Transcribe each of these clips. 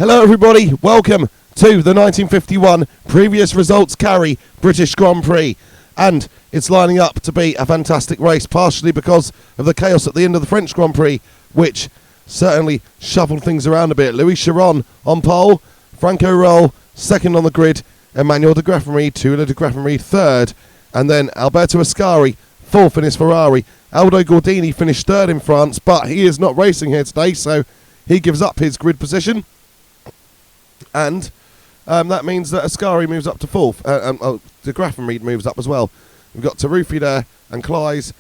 Hello everybody, welcome to the 1951 Previous Results Carry British Grand Prix, and it's lining up to be a fantastic race, partially because of the chaos at the end of the French Grand Prix, which certainly shuffled things around a bit. Louis Chiron on pole, Franco Rol second on the grid, Emmanuel de Graffenried, toulodegraffenried third, and then albertoascari fourth in his Ferrari. Aldo Gordini finished third in France, but he is not racing here today, so he gives up his grid position. And that means that Ascari moves up to fourth. De Graffenried moves up as well. We've got Taruffi there and Kleis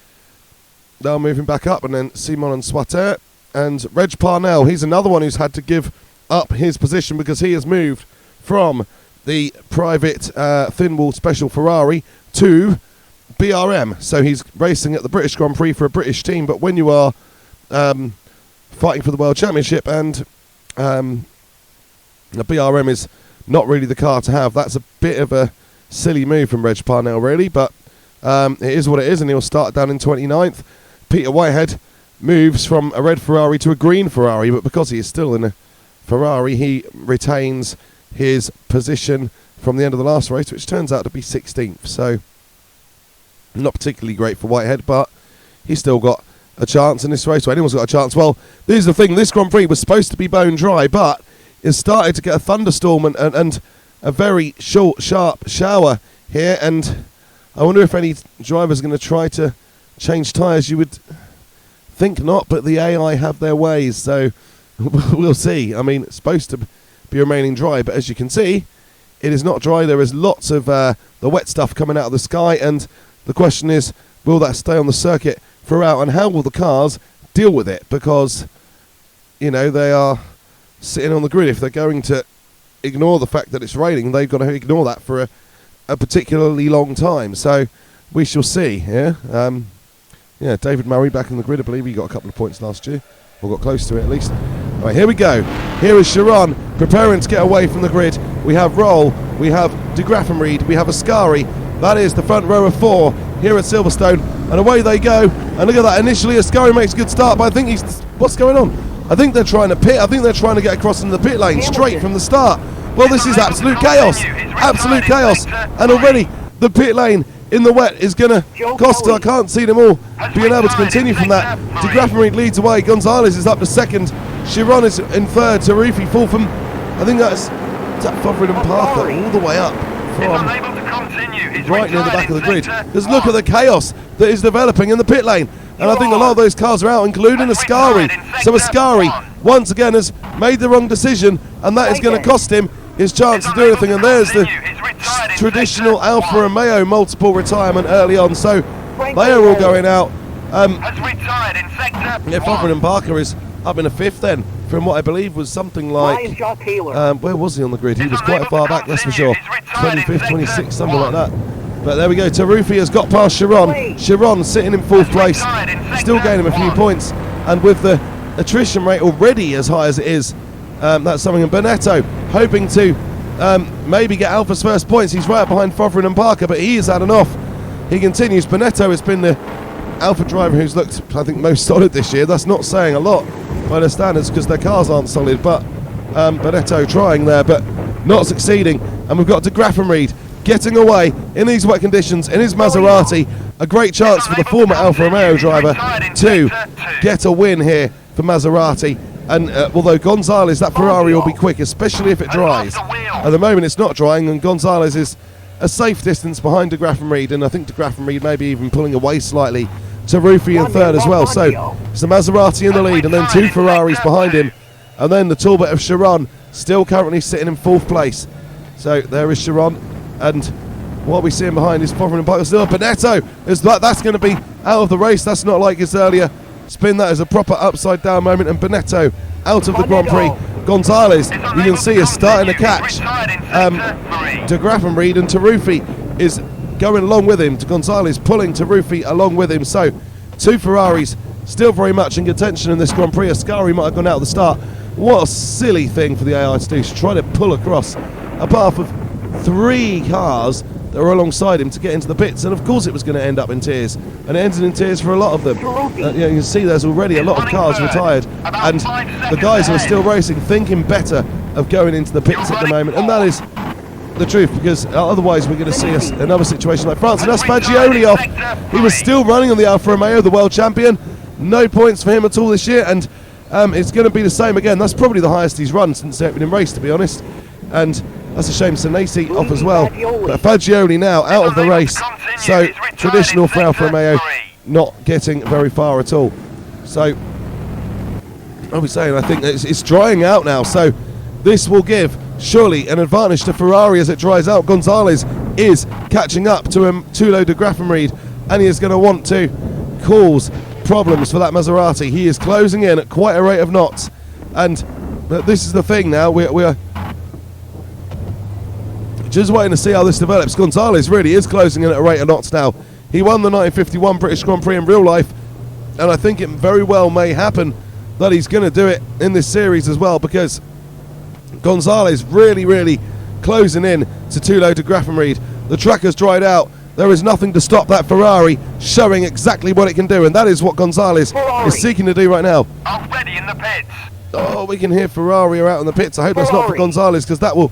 now moving back up, and then Simon and Swatter. And regparnell, he's another one who's had to give up his position because he has moved from the private thin wall special Ferrari to BRM. So he's racing at the British Grand Prix for a British team, but when you are fighting for the World Championship and the BRM is not really the car to have, that's a bit of a silly move from regparnell really, but it is what it is, and he'll start down in 29th. Peter Whitehead moves from a red Ferrari to a green Ferrari, but because he is still in a Ferrari, he retains his position from the end of the last race, which turns out to be 16th. So not particularly great for Whitehead, but he's still got a chance in this race. So anyone's got a chance. Well, this is the thing, this Grand Prix was supposed to be bone dry, but it started to get a thunderstorm and a very short, sharp shower here, and I wonder if any drivers are going to try to change tyres. You would think not, but the AI have their ways, so we'll see. I mean, it's supposed to be remaining dry, but as you can see, it is not dry. There is lots of the wet stuff coming out of the sky, and the question is, will that stay on the circuit throughout, and how will the cars deal with it? Because, you know, they are sitting on the grid. If they're going to ignore the fact that it's raining, they've got to ignore that for a particularly long time. So we shall see here. Yeah, David Murray back in the grid. I believe he got a couple of points last year, or got close to it at least. All right, here we go. Here is Chiron preparing to get away from the grid. We have Rol, we have de Graffenried, we have Ascari. That is the front row of four here at Silverstone, and away they go. And look at that, initially Ascari makes a good start, but I think what's going on? I think they're trying to pit. I think they're trying to get across into the pit lane straight from the start. Well, this is absolute chaos. Absolute chaos. And already the pit lane in the wet is going to cost. I can't see them all being able to continue from that. De Graffenried leads away. Gonzalez is up to second. Chiron is in third. Taruffi fourth. I think that's Fovrid and Parker all the way up from right near the back of the grid. Just look at the chaos that is developing in the pit lane. And I think a lot of those cars are out, including Ascari. So Ascari, once again, has made the wrong decision, and that is going to cost him his chance to do anything. And there's the traditional Alfa Romeo multiple retirement early on. So they are all going out. Fovrid and Parker is up in a fifth then, from what I believe was something like, where was he on the grid? He was quite far back, that's for sure. 25th, 26th, something like that. But there we go, Taruffi has got past Chiron. Chiron sitting in fourth place, still gaining a few points. And with the attrition rate already as high as it is, that's something. And Bonetto hoping to maybe get Alpha's first points. He's right behind Fovrid and Parker, but he has had enough. He continues. Bonetto has been the Alpha driver who's looked, I think, most solid this year. That's not saying a lot by their standards because their cars aren't solid, but Bonetto trying there, but not succeeding. And we've got de Graffenried getting away in these wet conditions in his Maserati. A great chance for the former Alfa Romeo driver to get a win here for Maserati. And although Gonzalez, that Ferrari will be quick, especially if it dries. At the moment it's not drying, and Gonzalez is a safe distance behind de Graffenried, and I think de Graffenried maybe even pulling away slightly. Taruffi in third as well. So it's the Maserati in the lead, and then two Ferraris behind him. And then the talbot of Chiron still currently sitting in fourth place. So there is Chiron. And what we're seeing behind is Fovrid and Parker still. Bonetto is that's going to be out of the race. That's not like his earlier spin. That is a proper upside down moment. And Bonetto out of the Grand Prix. Gonzalez, you can see, is starting to catch de Graffenried, and Taruffi is going along with him. Gonzalez pulling Taruffi along with him. So two Ferraris still very much in contention in this Grand Prix. Ascari might have gone out at the start. What a silly thing for the AI to do, to try to pull across a path of three cars that were alongside him to get into the pits, and of course it was going to end up in tears, and it ended in tears for a lot of them. You can see there's already a lot of cars retired, and the guys who are still racing thinking better of going into the pits at the moment, and that is the truth, because otherwise we're going to see another situation like France. And that's Fagioli off. He was still running on the Alfa Romeo, the world champion. No points for him at all this year, and it's going to be the same again. That's probably the highest he's run since the opening race, to be honest. And that's a shame. Senesi off as well. But Fagioli now out of the race. So traditional for Alfa Romeo, not getting very far at all. So I'll be saying, I think it's drying out now. So this will give surely an advantage to Ferrari as it dries out. Gonzalez is catching up to toulodegraffenried, and he is going to want to cause problems for that Maserati. He is closing in at quite a rate of knots, and this is the thing now. We're just waiting to see how this develops. Gonzalez really is closing in at a rate of knots now. He won the 1951 British Grand Prix in real life, and I think it very well may happen that he's going to do it in this series as well, because Gonzalez really closing in to toulodegraffenried. The track has dried out. There is nothing to stop that Ferrari showing exactly what it can do, and that is what Gonzalez is seeking to do right now. Already in the pits. Oh, we can hear Ferrari are out in the pits. I hope that's not for Gonzalez, because that will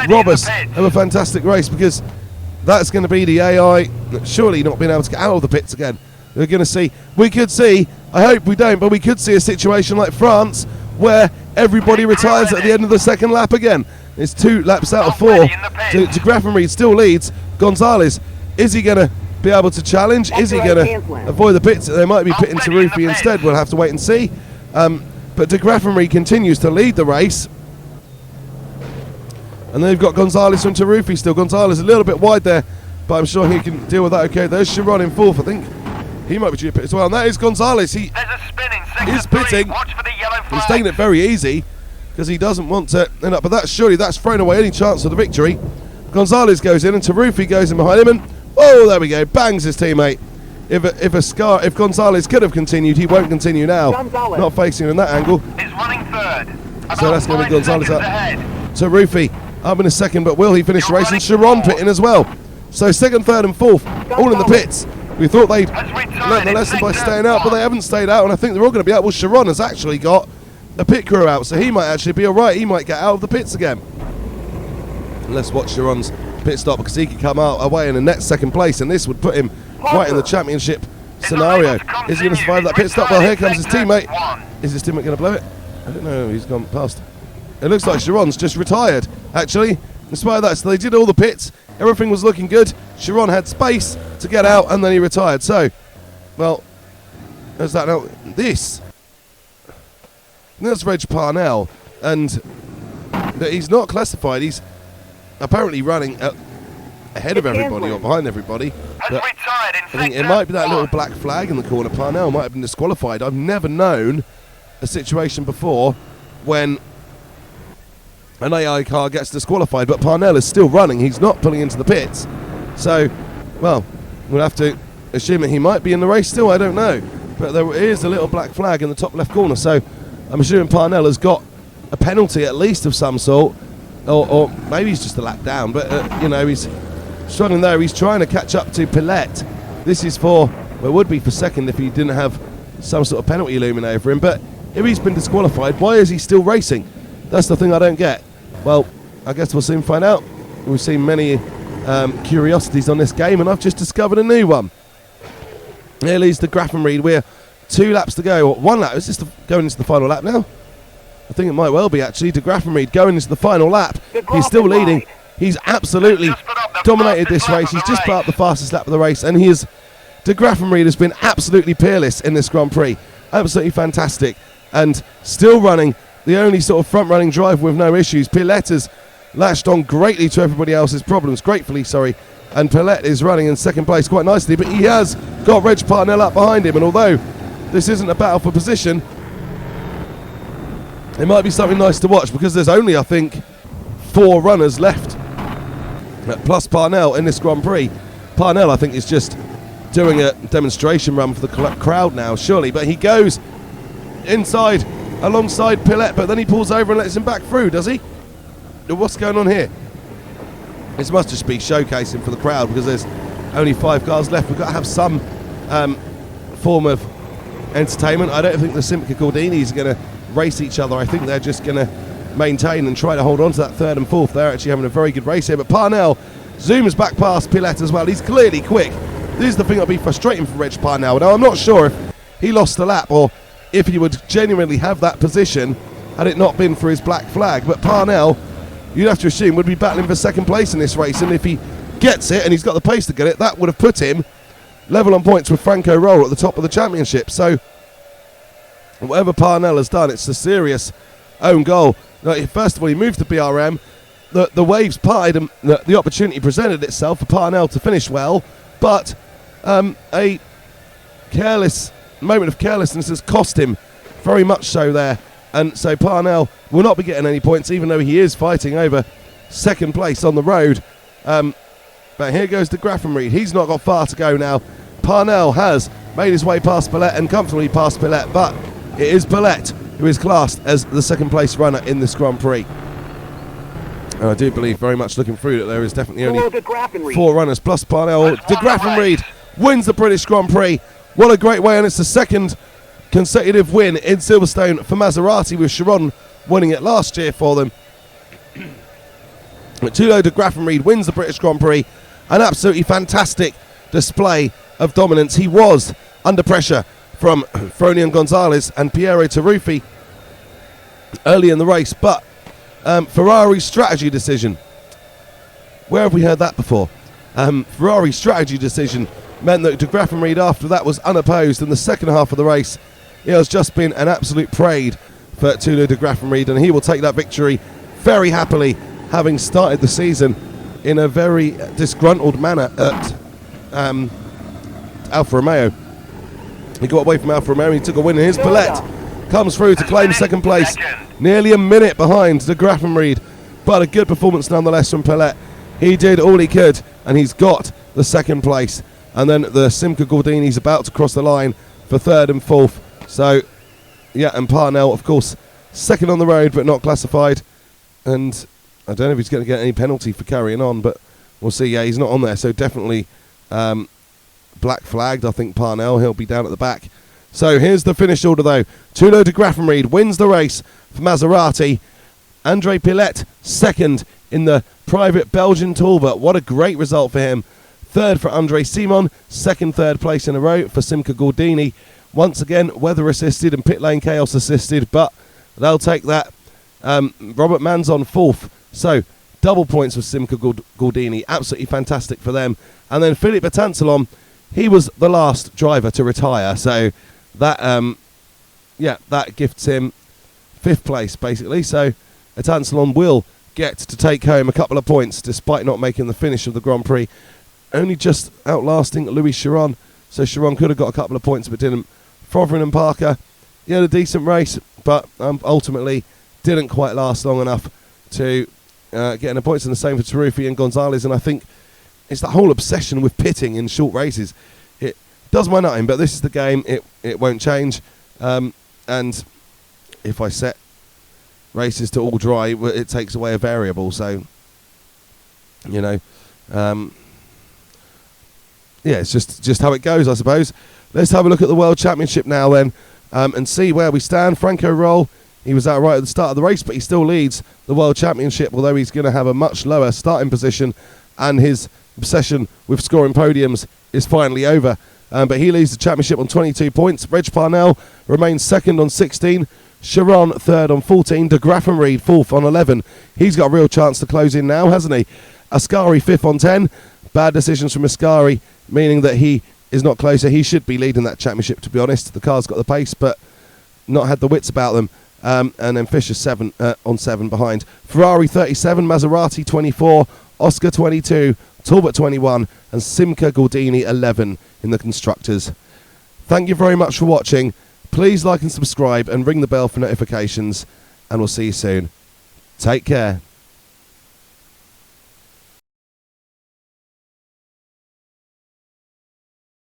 rob us of a fantastic race, because that's going to be the AI surely not being able to get out of the pits again. We're going to see, we could see, I hope we don't, but we could see a situation like France where everybody retires at the end of the second lap again. It's 2 laps out of 4 to Graffenried still leads. Gonzalez, is he going to be able to challenge? Is he going to avoid the pits? They might be pitting Taruffi instead. We'll have to wait and see. But de Graffenried continues to lead the race. And then they've got Gonzalez from Taruffi still. Gonzalez a little bit wide there, but I'm sure he can deal with that okay. There's Chiron in 4th, I think. He might be due to pit as well. And that is Gonzalez. He is pitting. He's taking it very easy because he doesn't want to end up. But that's thrown away any chance of the victory. Gonzalez goes in and Taruffi goes in behind him. And oh, there we go. Bangs his teammate. If Gonzalez could have continued, he won't continue now. Not facing him in that angle. Is running third. So that's going to be Gonzalez up. Taruffi up in a second, but will he finish the race? And Chiron pitting as well. So second, third and fourth, all in the pits. We thought they'd learn the lesson by staying out, but they haven't stayed out, and I think they're all going to be out. Well, Chiron has actually got a pit crew out, so he might actually be alright. He might get out of the pits again. And let's watch Chiron's pit stop, because he could come out away in the net second place, and this would put him right in the championship scenario. Is he going to survive that pit stop? Well, here comes his teammate. Is his teammate going to blow it? I don't know. He's gone past. It looks like Chiron's just retired, actually. In spite of that, so they did all the pits. Everything was looking good. Chiron had space to get out, and then he retired. So, well, there's that. Now, that's regparnell, and he's not classified. He's apparently running ahead of everybody or behind everybody. But I think it might be that little black flag in the corner. Parnell might have been disqualified. I've never known a situation before when an AI car gets disqualified, but Parnell is still running. He's not pulling into the pits. So, well, we'll have to assume that he might be in the race still. I don't know. But there is a little black flag in the top left corner. So I'm assuming Parnell has got a penalty at least of some sort. Or maybe he's just a lap down. But, you know, he's struggling there. He's trying to catch up to Pilette. This is for, well, it would be for second if he didn't have some sort of penalty looming over him. But if he's been disqualified, why is he still racing? That's the thing I don't get. Well, I guess we'll soon find out. We've seen many curiosities on this game, and I've just discovered a new one. Here leads the Graffenried. We're 2 laps to go, or 1 lap. Is this going into the final lap now? I think it might well be, actually. De Graffenried going into the final lap. He's still leading. He's absolutely dominated this race. He's just put up the fastest lap of the race, and De Graffenried has been absolutely peerless in this Grand Prix. Absolutely fantastic, and still running the only sort of front-running driver with no issues. Pilette has latched on greatly to everybody else's problems, gratefully, sorry. And Pilette is running in second place quite nicely, but he has got regparnell up behind him. And although this isn't a battle for position, it might be something nice to watch, because there's only, I think, 4 runners left, plus Parnell in this Grand Prix. Parnell, I think, is just doing a demonstration run for the crowd now, surely. But he goes inside alongside Pilette, but then he pulls over and lets him back through, does he? What's going on here? This must just be showcasing for the crowd, because there's only 5 cars left. We've got to have some form of entertainment. I don't think the Simca Cordinis are going to race each other. I think they're just going to maintain and try to hold on to that third and fourth. They're actually having a very good race here, but Parnell zooms back past Pilette as well. He's clearly quick. This is the thing that'll be frustrating for Reg Parnell. Now, I'm not sure if he lost the lap or if he would genuinely have that position had it not been for his black flag, but Parnell, you'd have to assume, would be battling for second place in this race, and if he gets it and he's got the pace to get it, that would have put him level on points with Franco Rol at the top of the championship. So whatever Parnell has done, it's a serious own goal. First of all, he moved to BRM, the waves parted and the opportunity presented itself for Parnell to finish well, but a careless moment of carelessness has cost him very much so there, and so Parnell will not be getting any points, even though he is fighting over second place on the road. But here goes de Graffenried. He's not got far to go now. Parnell has made his way past Pilette and comfortably past Pilette, but it is Pilette who is classed as the second place runner in this Grand Prix. And I do believe, very much looking through, that there is definitely only 4 runners plus Parnell. De Graffenried wins the British Grand Prix. What a great way, and it's the second consecutive win in Silverstone for Maserati, with Chiron winning it last year for them. Toulouse de Graffenried wins the British Grand Prix. An absolutely fantastic display of dominance. He was under pressure from Froliangonzalez and pierotaruffi early in the race, but Ferrari's strategy decision, where have we heard that before? Ferrari's strategy decision meant that de Graffenried after that was unopposed in the second half of the race. It has just been an absolute parade for Toulouse de Graffenried, and he will take that victory very happily, having started the season in a very disgruntled manner at Alfa Romeo. He got away from Alfa Romeo, he took a win, and his Pilette comes through to claim second place, nearly a minute behind de Graffenried, but a good performance nonetheless from Pilette. He did all he could, and he's got the second place. And then the Simca Gordini's about to cross the line for third and fourth. So, yeah, and Parnell, of course, second on the road, but not classified. And I don't know if he's going to get any penalty for carrying on, but we'll see. Yeah, he's not on there, so definitely black flagged. I think Parnell, he'll be down at the back. So here's the finish order, though. Toulouse de Graffenried wins the race for Maserati. Andrepilette second in the private Belgian Talbot. What a great result for him. Third for Andre Simon, third place in a row for Simca Gordini. Once again, weather assisted and pit lane chaos assisted, but they'll take that. Robert Manzon fourth, so double points for Simca Gordini. Absolutely fantastic for them. And then Philippe Atansalon, he was the last driver to retire, so that that gifts him fifth place basically. So Atansalon will get to take home a couple of points despite not making the finish of the Grand Prix. Only just outlasting Louis Chiron, so Chiron could have got a couple of points but didn't. Frovrin and Parker, he had a decent race, but ultimately didn't quite last long enough to get any points. And the same for Taruffi and Gonzalez, and I think it's that whole obsession with pitting in short races. It does my nutting, but this is the game, it won't change. And if I set races to all dry, it takes away a variable, so, you know, yeah, it's just how it goes, I suppose. Let's have a look at the World Championship now then, and see where we stand. Franco Rol, he was out right at the start of the race, but he still leads the World Championship, although he's going to have a much lower starting position, and his obsession with scoring podiums is finally over. But he leads the championship on 22 points. Reg Parnell remains second on 16. Chiron third on 14. De Graffenried fourth on 11. He's got a real chance to close in now, hasn't he? Ascari fifth on 10. Bad decisions from Ascari, meaning that he is not closer. He should be leading that championship, to be honest. The car's got the pace, but not had the wits about them. And then Fisher on 7 behind. Ferrari 37, Maserati 24, OSCA 22, Talbot 21, and Simca Gordini 11 in the constructors. Thank you very much for watching. Please like and subscribe and ring the bell for notifications, and we'll see you soon. Take care.